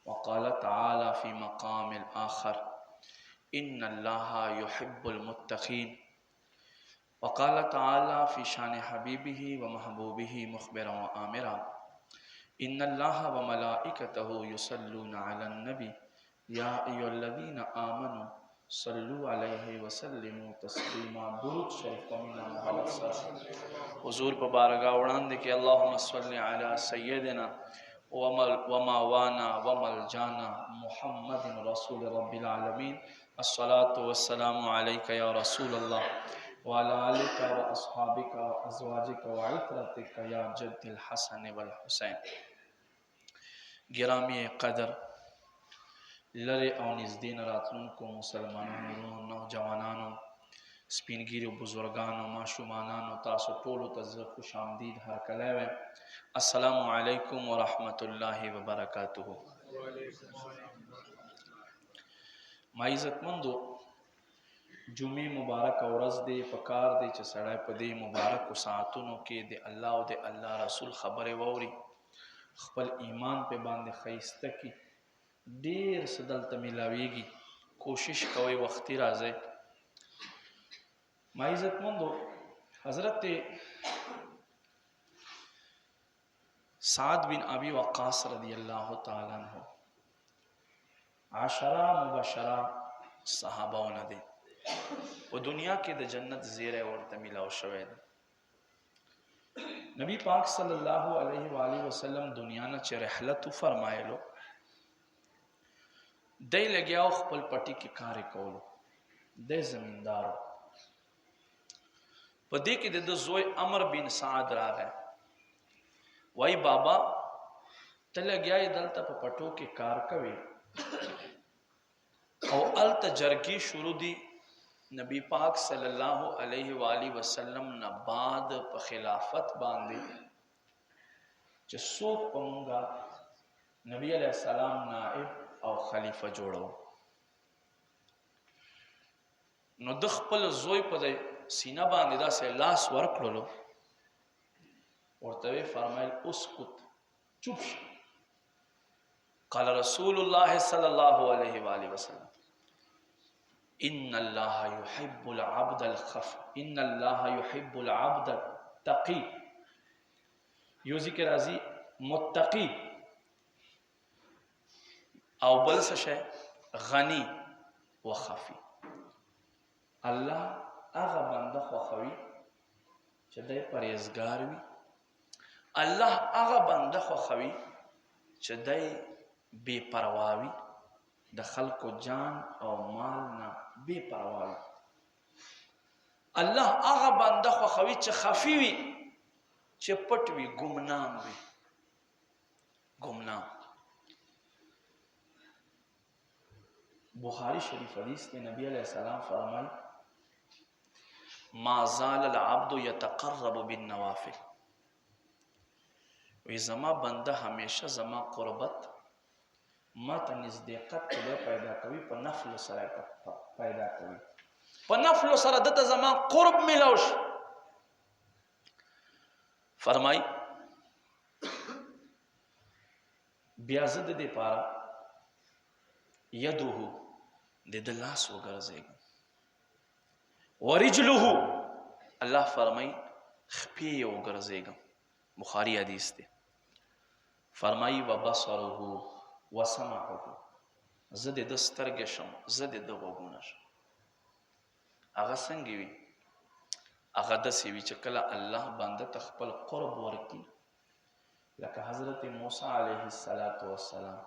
وقال تعالى في مقام الآخر إن الله يحب المتقين. وقال تعالى في شان حبيبه ومحبوبه مخبرا وآمرا إن الله وملائكته يصلون على النبي يا أيها الذين آمنوا صلوا عليه وسلموا تسلیما. درود شریف کمینا محمد صلی اللہ علیہ وسلم حضور پہ بارگاہ اڑان دے کہ اللہم صلی علی سیدنا وماوانا وملجانا محمد رسول رب العالمین. الصلاة والسلام علیک یا رسول اللہ وعلى آلك وأصحابك وأزواجك وعترتك یا جد الحسن والحسین. گرامی قدر لرے او نزدین راتلونکو مسلمانانو، نوجوانانو، سپینگیرو، بزرگانو، معشومانانو، تاسو ټولو ته زه خوش آمدید هرکلی وایم. السلام علیکم ورحمت الله وبرکاتہ. ما عزتمندو، جمعې مبارک ورځ دی، پکار دی چې سړی په دې مبارکو ساعتونو کې د الله او د الله رسول خبرې واوري، خپل ایمان په باندې ښایسته کړي. ډېر څه دلته میلاویږي، کوشش کوئ وختي راځئ. ما عزتمندو، حضرت سعد بن ابی وقاص رضی اللہ تعالی عنہ 10 مبشره صحابهونه دي. په دنیا کې د جنت زیری ورته میلاو شوی دی. نبی پاک صلی الله علیه و آله وسلم دنیا نه چې رحلت فرمایلو، دی لګیاو خپل پټي کې کار کولو، دی زمیندارو. په دې کې د زوی عمر بن سعد راغی، وای بابا ته لګیای دلته په پټو کې کار کوي او الته جرګې شروع دي نبی پاک صلی الله علیه و آله وسلم نه بعد په خلافت باندې چې څوک په مونږه نبی علیہ السلام نائب او خلیفہ جوړو. نو د خپل زوی په سینه باندې داسې لاس ورکړلو، ورته فرمایل اسکت، چوپ شه. قال رسول الله صلی الله علیه و آله وسلم ان الله يحب العبد الخف، ان الله يحب العبد التقي. یو ذکر راځي متقی او بل څه شی غنی و خفی. الله هغه بنده خوښوي چې دی پرهیزګار وي، الله هغه بنده خوښوي چې دی بے پروا وي، د خلکو جان او مال نه بے پروا وي. الله هغه بنده خوښوي چې خفي وي، چې پټ وي، ګمنام وي. ګمنام. بخاری شریف حدیث کې نبی علیہ السلام فرمایي ما زال العبد يتقرب بالنوافل. وی زما بنده همیشه زما قربت، ما ته نزدېقت پیدا کوي، په نفل سره پیدا کوي، په نفل سره دته زما قرب میلاو شي. فرمای بیا زه د دې پاره یدوه د لاس وګرځېږم، ورجله الله فرمای خپې یې وګرځېږم. بخاري حدیث دی. فرمای وبصره وسمعه، زه د ده سترګې شم، زه د ده غوږونه شم. هغه څنګه وي؟ هغه داسې وي چې کله الله بنده ته خپل قرب ورکړي، لکه حضرت موسی علیه السلام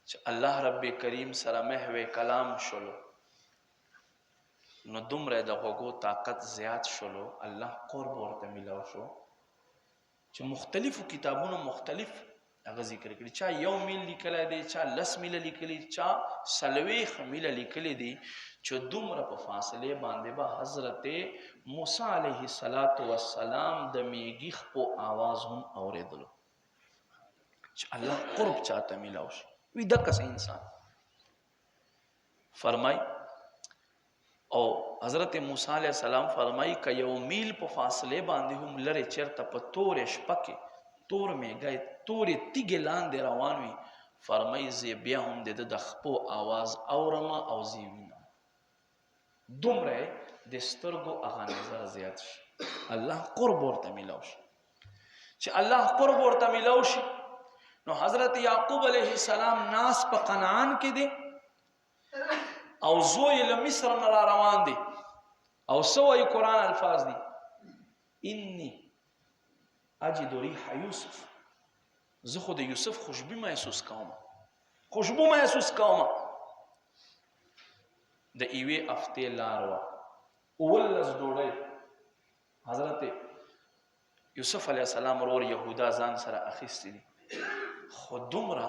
چې الله رب کریم سره محو کلام شلو، نو دومره د غوږو طاقت زیات شلو، الله قرب ورته میلاو شو چې مختلفو کتابونو مختلف هغه ذکر کړي. چا 1 میل لیکلی دی، چا 10 میله لیکلی، چا 40 میله لیکلی دی، چې دومره په فاصله باندې به حضرت موسی علیه السلام د میږي خپو آواز هم اوریدلو، چې الله قرب چاته میلاو شي. وی دقه انسان فرمای او حضرت موسی علیہ السلام فرمای که 1 میل په فاصله باندې هم لري چرته په تورې شپه کې تور میږی تورې تیږې لاندې روان وي، فرمای زه بیا هم د خپو आवाज اورم او زه وینم دومره د سترګو هغه نظر زیات شي الله قرب ورته ملاو شي چې الله قرب ورته ملاو شي نو حضرت یعقوب علیه السلام ناس په قنعان کې دی او زوی له مصر نه را روان دي او سوی قرآن الفاظ دي انی اجد ریح یوسف زه خو د یوسف خوشبو محسوس کوم د ایوې هفتې لار وه 19 ډوډۍ حضرت یوسف علیه السلام ورور یهودا ځان سره اخیستی دي خو دومره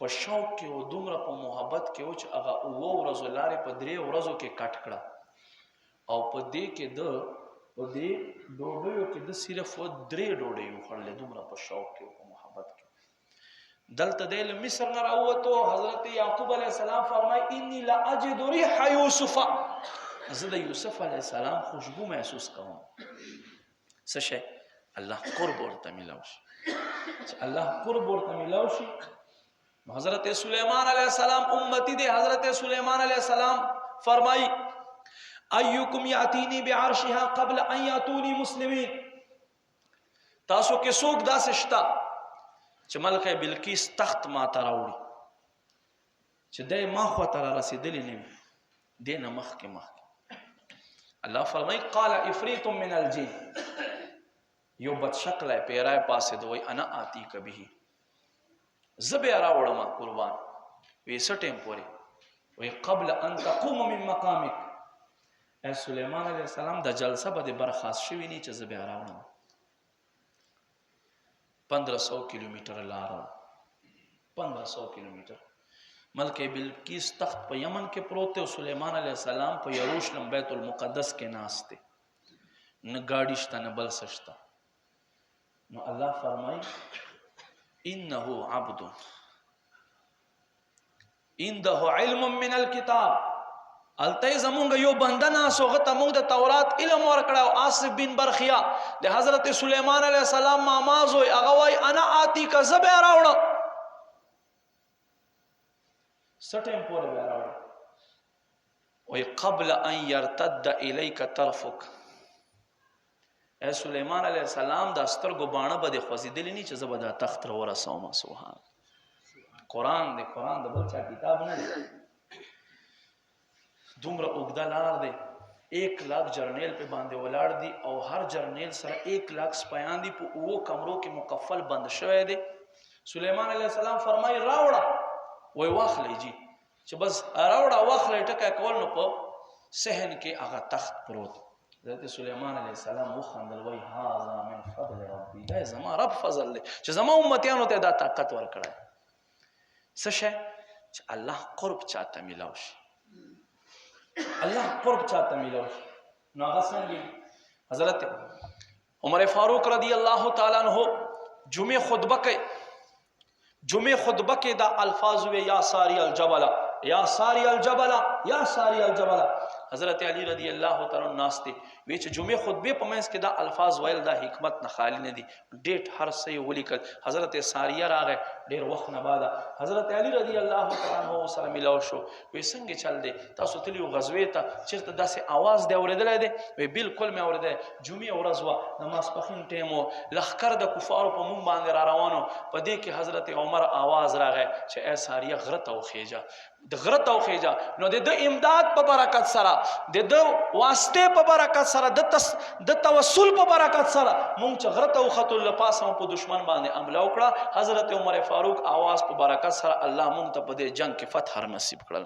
په شوق کې او دومره په محبت کې و چې هغه 9 ورځو لارې په 3 ورځو کې کټ کړه او په دې کې په دې ډوډیو کې د صرف 3 ډوډۍ وخوړلې دومره په شوق کې او په محبت کې دلته د مصر نه راووتو حضرت یعقوب علیه السلام فرمای انی لاجد ریح یوسف زه د یوسف علیه السلام خوشبو محسوس کوم څه شی الله قرب ورته ملاو شي چې الله قرب ورته ملاو شي حضرت سلیمان علیہ السلام امتی دے حضرت سلیمان علیہ السلام فرمائی ایوکم یاتینی بعرشها قبل ان یاتونی مسلمین تاسو کې څوک داسې شته چې ملکه بلقیس تخت ما ته راوړي چې دی ما خواته را رسېدلی نه وي دې نه مخکې الله فرمایي قال عفریت من الجن یو بد شکلی پیری پاسېد وایي انا آتیک به زه بیا راوړم قربان وی څه ټیم پورې وی قبل ان تقوم من مقامک ای سلیمان علیه السلام د جلسه به د برخاست شوي نه چې زه بیا راوړم 1500 کیلومتر لار 1500 کیلومتر ملکه بلقیس تخت په یمن کې پروت دی او سلیمان علیه السلام په یروشلم بیت المقدس کې ناست دی نه ګاډي شته نه بل څه شته نو الله فرمایي انه عبد عنده علم من الكتاب الته زمونږ یو بنده ناسو هغه ته موږ د تورات علم ورکړه او آصف بن برخیا د حضرت سلیمان علیه السلام ماماز وي هغه وایي انا آتیک زه بیا راوړم څه ټیم پورې بیا راوړم وایي قبل ان یرتد الیک طرفک اے سلیمان علیہ السلام دا سترګو باڼه به دې خوځېدلي نه چې زه به دا تخت راورسوم سبحان قرآن دی قرآن د بل چا کتاب نه دی دومره اوږده لار دی 1 لاکھ جرنیل په باندې ولاړ دي او هر جرنیل سره 1 لاکھ سپیان دي په 2 کمرو کې مکفل بند شوی دی سلیمان علیہ السلام فرمایي راوړه وای واخلئ جی چې بس راوړه واخلئ ټکی کول نو په صحن کې هغه تخت پروت حضرت سلیمان علیہ السلام وخندل وای هذا من فضل ربی دا زما رب فضل دی چې زما امتیانو ته دا طاقت ورکړی څه شی چې الله قرب چاته میلاو شي الله قرب چاته میلاو شي نو هغه څنګه حضرت عمر فاروق رضی الله تعالی عنہ جمعه خطبه کې دا الفاظ وی یا ساری الجبل یا ساری الجبل یا ساری الجبل حضرت علی رضی الله تعالی عنہ ناس ته وی چې جمعه خطبه په منځ کې دا الفاظ ویل دا حکمت نه خالی نه دي ډیټ هر څه ولیکل حضرت ساریه راغی ډیر وخت نه بعد حضرت علی رضی الله تعالی عنہ سره ملاو شو وی څنګه چل دی تاسو تلیو غزوې ته چیرته داسې आवाज دی اوریدلای دی وی بالکل مې اوریدل جمعه ورځ و نماز پخین ټیمو لخر د کفارو په مونږ باندې را روانو په دې کې حضرت عمر आवाज راغی چې ای ساریه غرت او خېجا د غرت او خېجا نو د امداد په برکت سره د واسطه په برکت سره د توسل په برکت سره مونږ چې غرت او خطو لپاسه په دشمن باندې حمله وکړه حضرت عمر فاروق आवाज په برکت سره الله مونږ ته په دې جنگ کې فتح نصیب کړل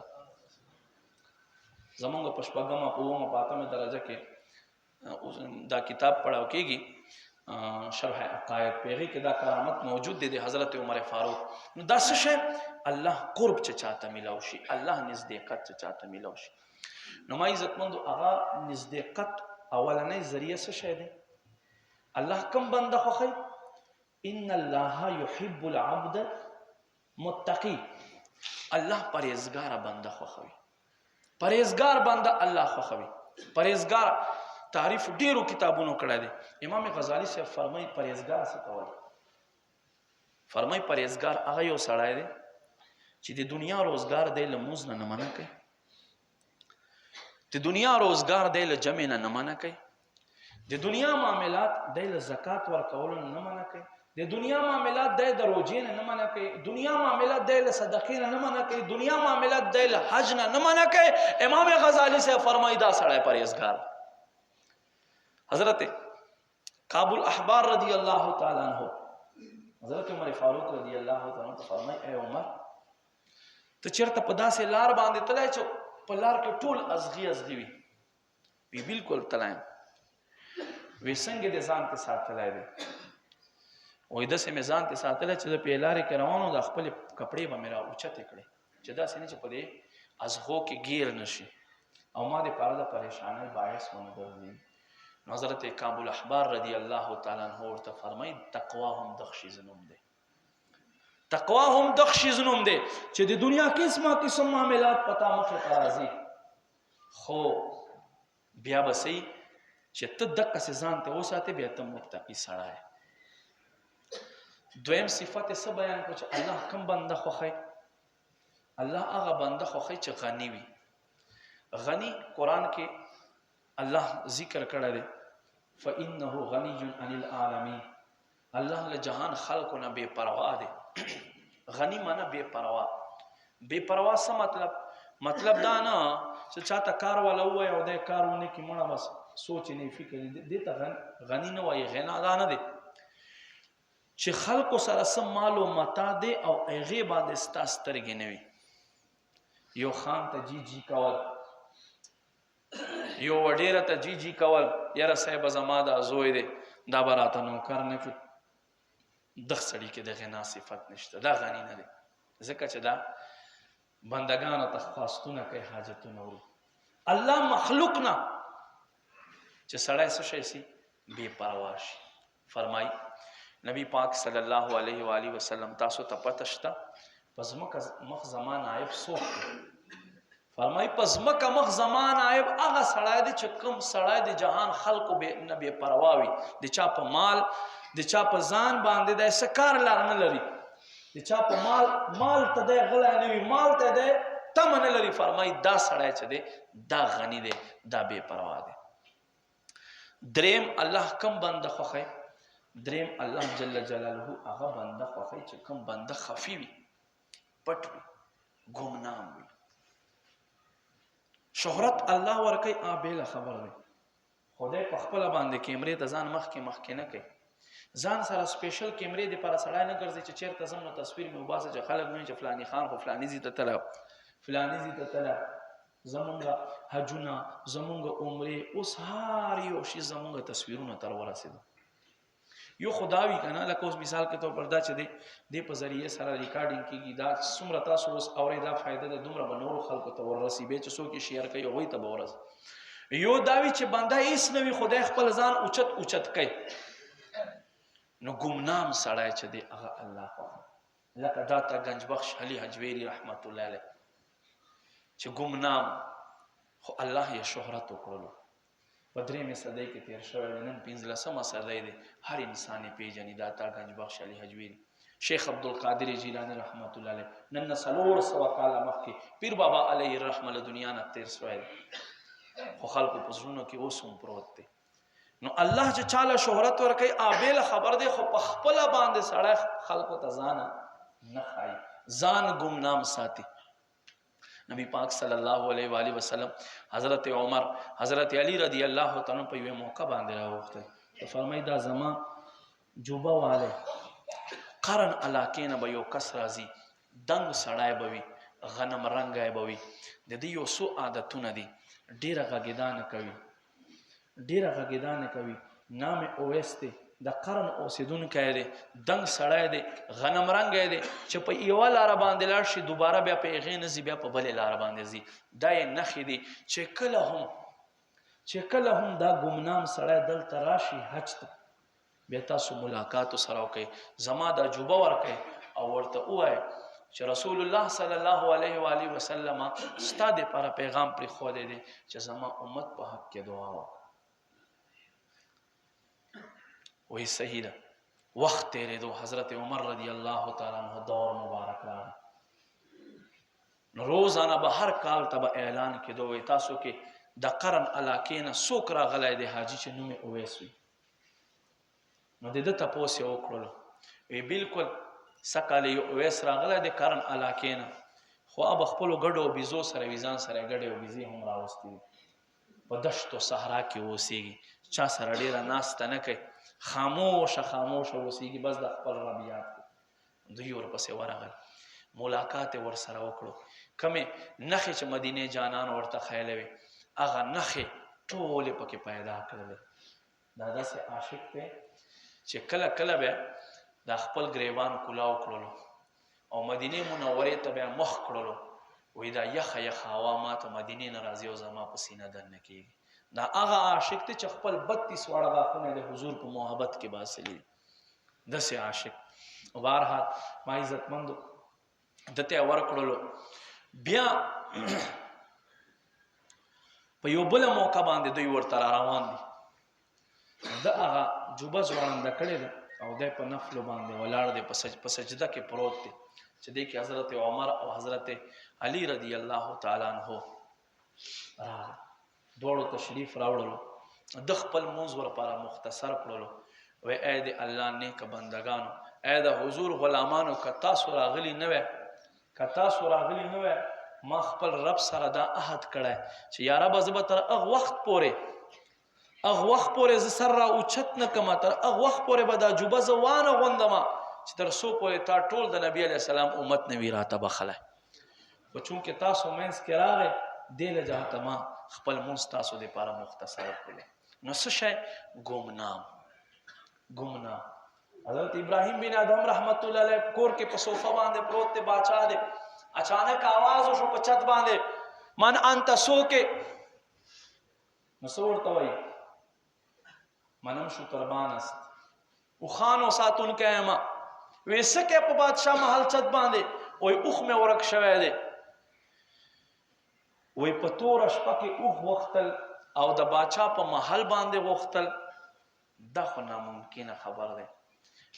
زمونږ په شپږمه په 8مه درجه کې دا کتاب پڑھاو کېږي شرح عقاید پیغی کې دا کرامت موجود دی د حضرت عمر فاروق نو دا څه شی الله قرب چې چاته ملاو شي الله نزدېکت چې چاته ملاو شي نو ما عزتمندو هغه نزدېکت اولنۍ ذریعه څه شی دی الله کوم بنده خوښوي ان الله يحب العبد متقي الله پرهیزګار بنده خوښوي پرهیزګار بنده الله خوښوي پرهیزګار تعریف ډیرو کتابونو کړی دی امام غزالی صاحب فرمایي پرهیزګار څه ته وایي فرمایي پرهیزګار هغه یو سړی دی چې د دنیا روزګار دی له مونځ نه منع کوي، د دنیا روزګار دی له جمع نه منع کوي، د دنیا معاملات دی له زکات ورکولو نه منع کوي، د دنیا معاملات دی د روزې نه منع کوي، دنیا معاملات دی له صدقې نه منع کوي، دنیا معاملات دی له حج نه منع کوي. امام غزالی سے فرمایي دا سړی پرهیزګار. حضرت کعب الاحبار رضی اللہ تعالیٰ عنہ حضرت عمر فاروق رضی اللہ تعالیٰ عنہ فرمایي اے عمر ته چېرته په داسې لار باندې تللی چې په لار کې ټول ازغي ازغي وي؟ وی بالکل تللی یم. وی څنګه دې ځان ته ساتلی دی؟ وایي داسې مې ځان ته ساتلی چې زه په لارې کې روان وم د خپلې کپړې به مې را اوچتې کړې چې داسې نه چې په دې ازغو کې ګیر نه شي او ما دپاره د پریشانۍ باعث ونه ګرځي. نو حضرت کعب الاحبار رضی الله تعالی عنہ ورته فرمایي تقوا هم دغه شیز نوم دی، تقوا هم دغه شیز نوم دی چې د دنیا قسمه قسم معاملات پتا مخې ته راځي، خو بیا به صحیح چې ته دقسې ځان ته وساتې بیا ته متقي سړی. دویم صفت یې څه بیان کړو چې الله کوم بنده خوښوي؟ الله هغه بنده خوښوي چې غني وي. غني قرآن کې الله ذکر کړی دی فإنه غني عن العالمین، الله له جهان خلقو نه بے پروا دی. غنی معنی بے پروا. بے پروا څه مطلب؟ مطلب دا نه چې چاته کار والا ووایي او دی کار ونه کړي مړه بس سوچ نه فکر دې ته غني نه وایي، غنا دا نه دی چې خلقو سره څه مال و متاع دی او هغې باندې ستا سترګې نه وي. یو خان ته جی جی کول، یو وډیره ته جی جی کول، یاره صاحب زما دا زوی دی دا به راته نوکر نه کړي، دغه سړي کې د غنا صفت نشته، دا غني نه دی. ځکه چې دا بندگانو ته خواستونه کوي، حاجتونه وړي. الله مخلوق نه چې سړی څه شی سي بې پروا شي. فرمایي نبی پاک صلی الله علیه و آله وسلم تاسو ته پته شته په ځمکه مخ زمان عیب څوک دی؟ فرمایي په ځمکه مخ زمان عیب هغه سړی دی چې کوم سړی د جهان خلقو نه بې پروا وي، د چا په مال د چا په ځان باندې دی څه کار لار نه لري، د چا په مال ته دی غلی نه وي، مال ته دی تمه نه لري. فرمایي دا سړی چې دی دا غني دی، دا بې پروا دی. دریم الله کم بنده خوښوي؟ دریم الله جل جلاله هغه بنده خوښوي چې کم بنده خفي وي، پټ وي، ګمنام وي. شهرت الله ورکوي بیله خبر دی، خدای په خپله باندې کیمرې ته ځان مخکې نه کوي، ځان سره سپیشل کیمرې دپاره سړی نه ګرځي چې چېرته ځم نو تصویر مې وباسه چې خلک نه وي چې فلاني خان خو فلاني ځي ته تله فلاني ځي ته تله. زمونږ حجونه زمونږ عمرې اوس هر یو شي زمونږ تصویرونه تر ورسېدو. یو خدا وي که نه، لکه اوس مثال کې طور پر دا چې دې په ذریعې سره ریکارډینګ کېږي، دا څومره تاسو اوس اورئ دا فایده ده دومره به نورو خلکو ته وررسي، بیا چې څوک یې شیر کوي هغوی ته به ورسي. یو دا وي چې بنده هېڅ نه وي، خدای خپل ځان اوچت کوي، نو ګمنام سړی چې دی هغه الله خوښوي. لکه داتا گنج بخش علي حجویری رحمت الله علیه چې ګمنام خو الله یې شهرت وکړلو. په درېیمې صدۍ کې تېر شوی دی، نن 15مه صدۍ دی، هر انسان یې پېژني. داتا گنج بخش علي حجویری، شیخ عبدالقادر جیلانی رحمت الله علیه نن نه 400 کاله مخکې پیر بابا علیه الرحمه له دنیا نه تېر شوی دی، خو خلکو په زړونو کې اوس هم پروت دی. نو الله چې چاله شهرت ورکوي بیله خبر دی، خو په خپله باندې سړی خلکو ته ځان نه ښایي، ځان ګمنام ساتي. نبی پاک صلی الله علیه و آله وسلم حضرت عمر حضرت علی رضی الله تعالی په یوه موقع باندې راوختل، فرمایي دا زما جوبه والی قرن علاقې نه به یو کس راځي، دنګ سړی به وي، غنم رنګی به وي، د دې یو څو عادتونه دي، ډېره غږېدانه کوي. نام اویس دی، د قرن اوسېدونکی دی، دنګ سړی دی، غنم رنګی دی، چې په یوه لاره باندې لاړ شي دوباره بیا په هغې نه ځي، بیا په بلې لاره باندې ځي. دا یې نښې دي چې کله هم دا ګمنام سړی دلته راشي حج ته، بیا تاسو ملاقات سره وکئ، زما دا جوبه ورکئ او ورته ووایئ چې رسول الله صلی الله علیه و آله وسلم ستا دپاره پیغام پرېښودی دی چې زما امت په حق کې دعا وکړه. وی صحیح ده. وخت تیرېدو، حضرت عمر رضی الله تعالی عنہ دور مبارک راغی، نو روزانه به هر کال ته به اعلان کېدو وی تاسو کې د قرن علاقې نه څوک راغلی دی حاجي چې نوم یې اویس وي. نو د ده تپوس یې وکړلو وی بلکل سکال یو اویس راغلی دی قرن علاقې نه، خو به خپلو ګډو بیزو سره وي، ځان سره ګډې او بیزې هم راوستي دي، په دشتو صحرا کې اوسېږي، چا سره ډېره ناسته نه کوي، خاموشه اوسېږي، بس د خپل رب یاد کوي. دوی ورپسې ورغل، ملاقات یې ورسره وکړو، کمې نښې چې مدینې جانان ورته ښیلی وې هغه نښې ټولې پکې پیدا کړلې. دا داسې عاشق دی چې کله کله بیا دا خپل ګریوان کولاو کړلو او مدینې منورې ته بیا مخ کړلو، وی دا یخه هوا ما ته مدینې نه راځي او زما په سینه دننه کېږي. دا هغه عاشق دی چې خپل 32 واړه غاښونه د حضور په محبت کې باسلي دي، داسې عاشق. بهرحال ما عزتمندو دته یې ورکړلو. بیا په یو بله موقع باندې دوی ورته را روان دي، د هغه جوبه ځوړنده کړې ده او دی په نفلو باندې ولاړ دی، په سجده کې پروت دی چې دی کې حضرت عمر او حضرت علی رضی الله تعالی عنہ راغله، دواړو تشریف راوړلو، د خپل مونځ ورپاره مختصر کړلو. وی ای د الله نیکه بندګانو، ای د حضور غلامانو، که تاسو راغلي نه وی ما خپل رب سره دا عهد کړی چې یا رب زه به تر هغه وخت پورې زه سر را اوچت نه کړم، تر هغه وخت پورې به دا جوبه زه وانه غوندمه چې تر څو پورې تا ټول د نبي علیه السلام امت نه وي راته بخلی. خو چونکې تاسو منځ کې راغی دې له جهته ما خپل مونځ تاسو دپاره مختصر کړلی. نو څه شی؟ ګمنام. حضرت ابراهیم بن ادم رحمت الله علیه کور کې په صوفه باندې پروت دی، باچا دی، اچانک आवाज وشو په چت باندې، من انت سوکې، نو څه ورته وایي؟ منم شو قربان است او خانو ساتونکی یم. وی څه کې په بادشاه محل چت باندې؟ وی اوښ مې ورک شوی دی. وی په توره شپه کې اوښ غوښتل او د باچا په محل باندې غوښتل، دا خو ناممکنه خبر دی.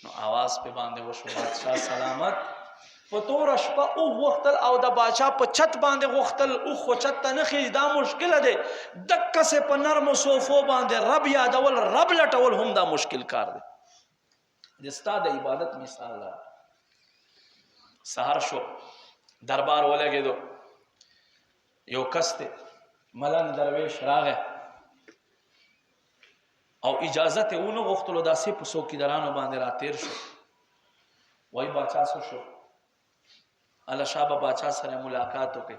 نو آواز په باندې وشو، بادشاه سلامت، په توره شپه اوښ غوښتل او د باچا په چت باندې غوښتل، اوښ خو چت ته نه خیږي، دا مشکله دی. دقسې په نرمو صوفو باندې رب یادول، رب لټول هم دا مشکل کار دی. د ستا د عبادت مثال ده. سهار شو، دربار ولګېدو، یو کس دی ملنګ درویش راغی او اجازت یې ونه غوښتلو، داسې په څوکیدارانو باندې راتېر شو. وایي باچا څه شو؟ الله شابه باچا سره ملاقات وکړي.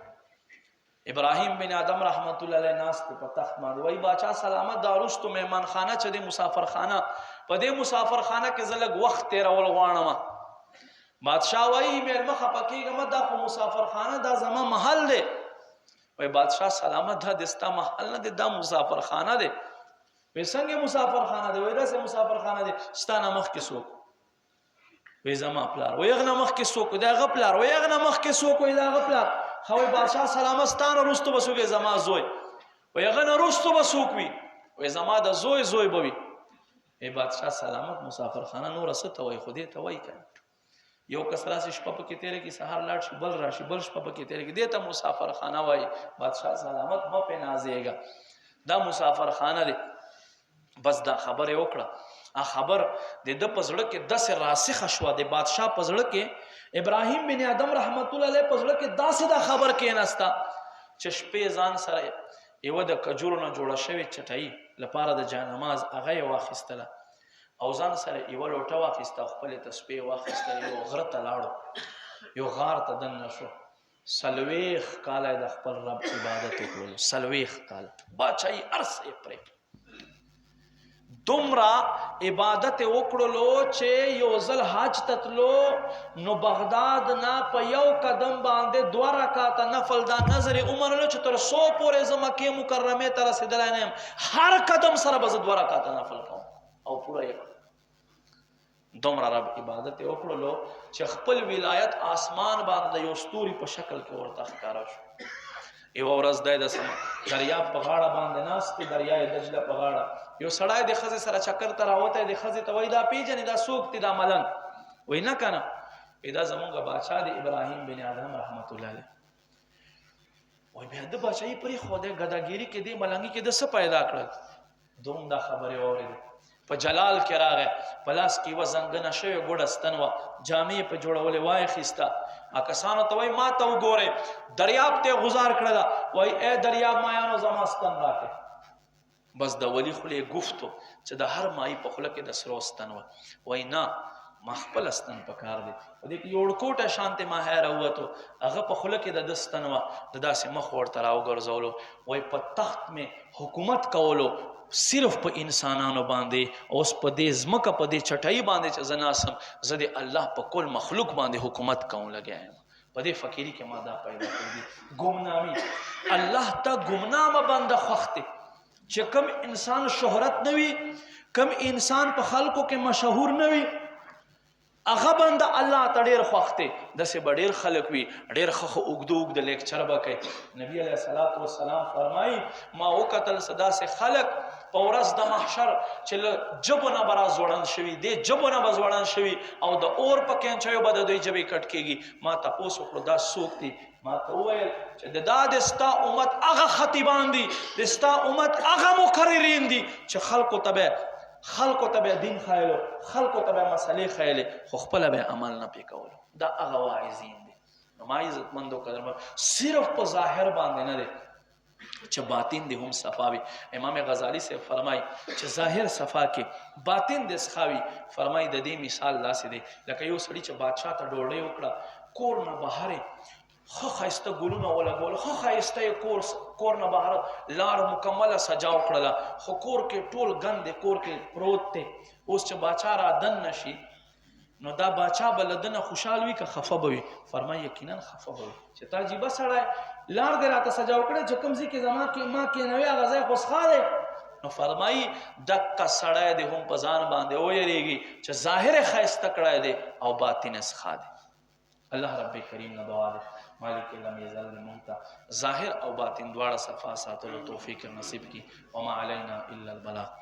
ابراهیم بن آدم رحمت الله علیه ناست په تخت باندې. وایي باچا سلامت، دا وروستو مهمان خانه چې دی مسافرخانه، په دې مسافرخانه کې زه لږ وخت تېرول غواړم. بادشاه وایي مېلمه خفه کېږم، دا خو مسافرخانه، دا زما محل دی. وایي بادشاه سلامت، دا د ستا محل نه دی، دا مسافرخانه دی. وایي څنګه مسافرخانه دی؟ وایي داسې مسافرخانه دی ستا نه مخکې څوک؟ وی زما پلار. وی هغه نه مخکې څوک؟ د هغه پلار. وی هغه نه مخکې څوک؟ وی د هغه پلار. ښه وی بادشاه سلامت، ستا نه وروستو به څوک؟ زما زوی. وی هغه نه وروستو به څوک وي؟ وی زما د زوی به وي. ای بادشاه سلامت، مسافرخانه نوره څه ته وایي؟ خو دې ته وایي که نه. یو کس راسي شپه پکې تېره کړي، سهار لاړ شي، بل راشي، بل شپه پکې تېره کړي، دې ته مسافرخانه وایي. بادشاه سلامت مه پرې نازېږه، دا مسافرخانه دی. بس دا خبره یې وکړه. خبر د ده په زړه کې داسې راسخه شوه، د بادشاه په زړه کې، ابراهیم بن آدم رحمت الله علیه په زړه کې داسې دا خبر کېناسته چې شپې ځان سره یوه د کجورو نه جوړه شوې چټۍ لپاره د جانماز هغه یې واخیستله او ځان سره یوه لوټه واخیسته، خپلې تسبیح واخیستله، یو غره ته لاړو، یو غار ته دننه شو. 40 کاله د خپل رب عبادت وکړلو، 40 کاله باچایي هر څه یې پرېږدي. دومره عبادت وکړلو چې یو ځل حج ته تلو نو بغداد نه په یو قدم باندې 2 رکعاته نفل دا نظر یې ومنلو چې تر څو پورې زه مکې مکرمې ته رسېدلی نه یم، هر قدم سره به زه 2 رکعاته نفل کوم او پوره یې دومره رب عبادت یې وکړلو چې خپل ولایت آسمان باندې یو ستوري په شکل کې ورته ښکاره شو. یوه ورځ دی د دریاب په غاړه باندې ناست دی، دریای دجله په غاړه، یو سړی د ښځې سره چکر ته راوتی دی. ښځې ته وایي دا پیژنې دا څوک دی دا ملنګ؟ وایي نه که نه، دا زمونږ باچا دی ابراهیم بن آدم رحمت الله علیه. وای بیا د بچای پرې خوده غداګيري کې دې ملنګي کې د څه پیدا کړل دوم دا خبره اورید په جلال کې راغی پلاس کې وزنګنه شوی ګډستن و جامې په جوړولې وای خستا اکسانو ته وای ما ته وګوره دریاب ته غزار کړل وای اے دریاب مایانو زماستن راته بس د ولی خله گفتو چې د هر مای په خله کې د سروستن و وای نه ما خپل استن پکار دی و دې کې یو کوټه شانته ما هر وته هغه په خله کې د دستن و د داسې مخ ورته راو ګرځولو وای په تخت می حکومت کولو صرف په انسانانو باندې اوس په دې زمکه په دې چټای باندې چې زناسم زدي الله په کل مخلوق باندې حکومت کوم لګایم په دې فقيري کې ما دا پیدا کړی ګمنامي الله ته ګمنامه بنده خوخته چې کم انسان شهرت نوي کم انسان په خلکو کې مشهور نوي هغه بنده الله ته ډیر خوخته د سه ډیر خلک وي ډیر خخ اوګدوګ د لیکچر بکای نبی علیہ الصلوۃ والسلام فرمای ما وکتل صدا سے خلق پورس د محشر چې جبونه برا زوړن شوی دی جبونه بزوړن شوی او د اور په کینچو بد دوی جبې کټ کیږي ما تاسو خو دا سوک دي ما ته وویل چې د داستا امت هغه خطیبان دي دستا امت هغه مقررین دي چې خلکو تبع دین خایلو خلکو تبع مسئله خایله خو خپل به عمل نه پکولو دا هغه واعظین دي نو ما عزت مندو قدر صرف په ظاهر باندې نه دي چې باطن دي هم صفاوي امام غزالی سے فرمای چې ظاهر صفا کې باطن د سخاوي فرمای د دې مثال لاسه دي لکه یو سړی چې بادشاہ ته ډوړې وکړه کور نه بهره خو خایسته ګلونه ولا ګول خو خایسته کور نه بهر لار مکمله سجاو کړله خو کور کې ټول غند کور کې پروت ته اوس چې بادشاہ را دن نشي نو دا بادشاہ بلدنه خوشحال وي که خفه بوي فرمای یقینا خفه بوي چې تا جيبه سړی لار دراته سجاو کړه چې کوم ځکه زما کې ما کې نوې غزا خوشاله نو فرمای دک سړی د هم پزان باندې و یریږي چې ظاهر خایسته کړه دي او باطن اسخا دي الله رب کریم نه دعا ده مالک لم یزل ممتا ظاهر او باطن دواړه صفا ساتلو توفیق نصیب کی وما علینا الا البلاغ